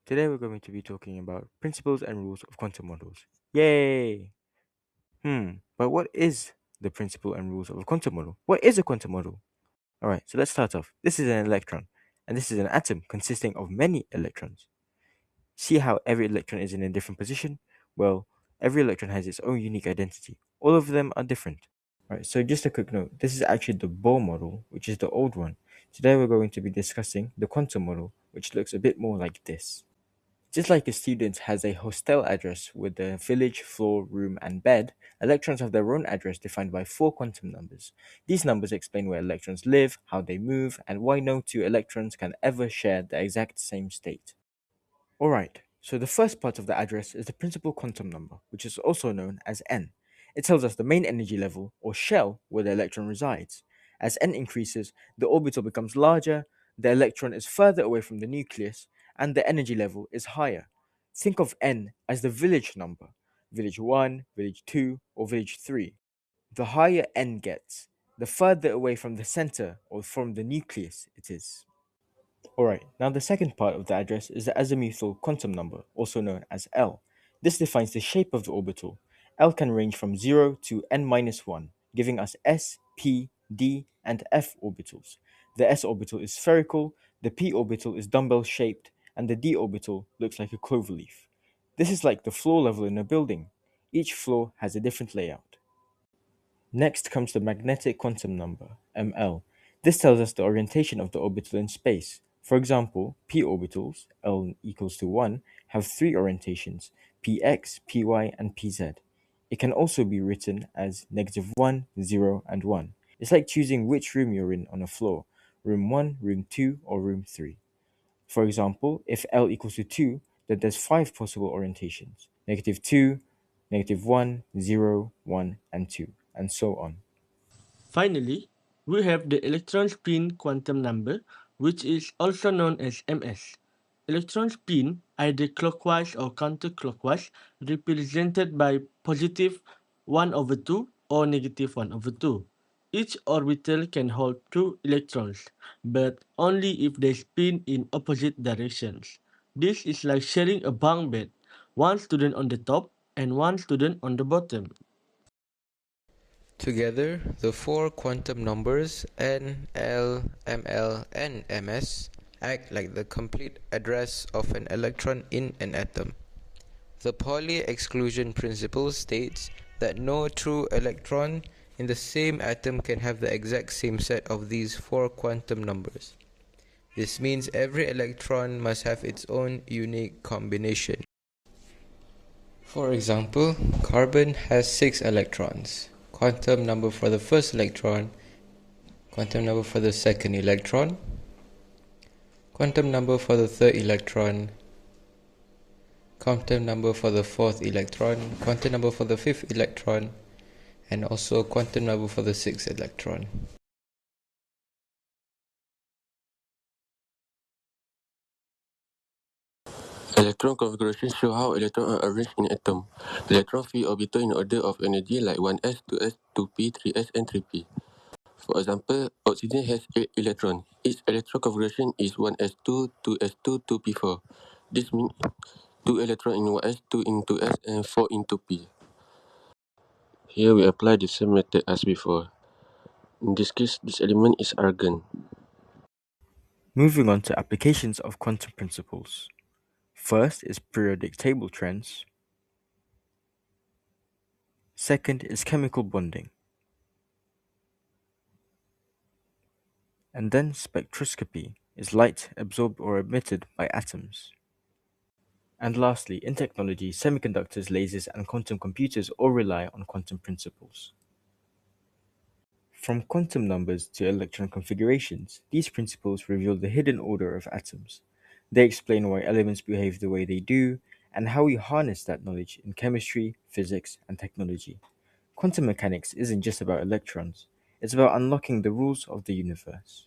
Today we're going to be talking about principles and rules of quantum models. Yay! But what is the principle and rules of a quantum model? What is a quantum model? Alright, so let's start off. This is an electron, and this is an atom consisting of many electrons. See how every electron is in a different position? Well, every electron has its own unique identity. All of them are different. Alright, so just a quick note. This is actually the Bohr model, which is the old one. Today we're going to be discussing the quantum model, which looks a bit more like this. Just like a student has a hostel address with the village, floor, room, and bed, electrons have their own address defined by four quantum numbers. These numbers explain where electrons live, how they move, and why no two electrons can ever share the exact same state. Alright, so the first part of the address is the principal quantum number, which is also known as n. It tells us the main energy level, or shell, where the electron resides. As n increases, the orbital becomes larger, the electron is further away from the nucleus, and the energy level is higher. Think of n as the village number, village 1, village 2, or village 3. The higher n gets, the further away from the center or from the nucleus it is. Alright, now the second part of the address is the azimuthal quantum number, also known as L. This defines the shape of the orbital. L can range from 0 to n minus 1, giving us s, p, d, and f orbitals. The s orbital is spherical, the p orbital is dumbbell shaped, and the d orbital looks like a cloverleaf. This is like the floor level in a building. Each floor has a different layout. Next comes the magnetic quantum number, ml. This tells us the orientation of the orbital in space. For example, p orbitals, L equals to 1, have three orientations, px, py, and pz. It can also be written as negative 1, 0, and 1. It's like choosing which room you're in on a floor, room 1, room 2, or room 3. For example, if L equals to 2, then there's five possible orientations, negative 2, negative 1, 0, 1, and 2, and so on. Finally, we have the electron spin quantum number, which is also known as ms. Electron spin, either clockwise or counterclockwise, represented by positive 1 over 2 or negative 1 over 2. Each orbital can hold two electrons, but only if they spin in opposite directions. This is like sharing a bunk bed, one student on the top and one student on the bottom. Together, the four quantum numbers n, l, ml, and ms act like the complete address of an electron in an atom. The Pauli exclusion principle states that no true electron in the same atom can have the exact same set of these four quantum numbers. This means every electron must have its own unique combination. For example, carbon has 6 electrons. Quantum number for the first electron, quantum number for the second electron, quantum number for the third electron, quantum number for the fourth electron, quantum number for the fifth electron, and also quantum number for the sixth electron. Electron configurations show how electrons are arranged in atom. The electron field orbital in order of energy like 1s, 2s, 2p, 3s, and 3p. For example, oxygen has 8 electrons. Each electron configuration is 1s2, 2s2, 2p4. This means 2 electrons in 1s, 2 in 2s, and 4 in 2p. Here we apply the same method as before. In this case, this element is argon. Moving on to applications of quantum principles. First is periodic table trends. Second is chemical bonding. And then spectroscopy is light absorbed or emitted by atoms. And lastly, in technology, semiconductors, lasers, and quantum computers all rely on quantum principles. From quantum numbers to electron configurations, these principles reveal the hidden order of atoms. They explain why elements behave the way they do, and how we harness that knowledge in chemistry, physics, and technology. Quantum mechanics isn't just about electrons, it's about unlocking the rules of the universe.